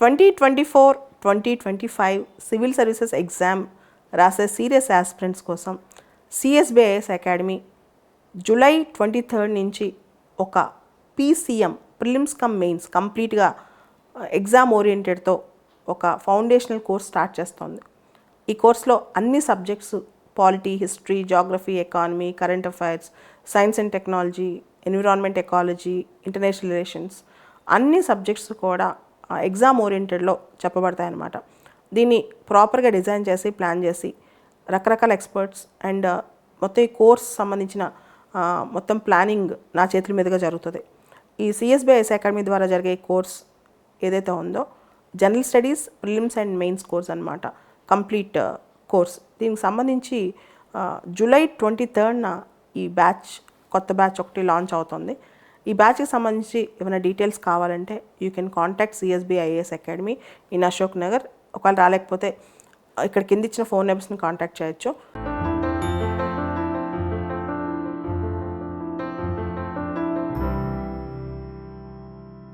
2024-2025 civil services exam రాసే serious aspirants కోసం CSBIS academy July 23 నుంచి ఒక పీసీఎం ప్రిలిమ్స్ కమ్ మెయిన్స్ కంప్లీట్గా ఎగ్జామ్ ఓరియంటెడ్తో ఒక ఫౌండేషనల్ కోర్స్ స్టార్ట్ చేస్తోంది. ఈ కోర్స్లో అన్ని subjects polity, history, geography, economy, current affairs, science and technology, environment, ecology, international relations అన్ని సబ్జెక్ట్స్ కూడా ఎగ్జామ్ ఓరియంటెడ్లో చెప్పబడతాయన్నమాట. దీన్ని ప్రాపర్గా డిజైన్ చేసి ప్లాన్ చేసి రకరకాల ఎక్స్పర్ట్స్ అండ్ మొత్తం ఈ కోర్స్ సంబంధించిన మొత్తం ప్లానింగ్ నా చేతుల మీదుగా జరుగుతుంది. ఈ సిఎస్బిఐఎస్ అకాడమీ ద్వారా జరిగే కోర్స్ ఏదైతే ఉందో general studies prelims and mains course అనమాట, కంప్లీట్ కోర్స్. దీనికి సంబంధించి జూలై 23న ఈ కొత్త బ్యాచ్ ఒకటి లాంచ్ అవుతుంది. ఈ బ్యాచ్కి సంబంధించి ఏమైనా డీటెయిల్స్ కావాలంటే you can contact CSBIS academy in Ashok Nagar. ఒకవేళ రాలేకపోతే ఇక్కడ కింద ఇచ్చిన ఫోన్ నెంబర్స్ని కాంటాక్ట్ చేయొచ్చు.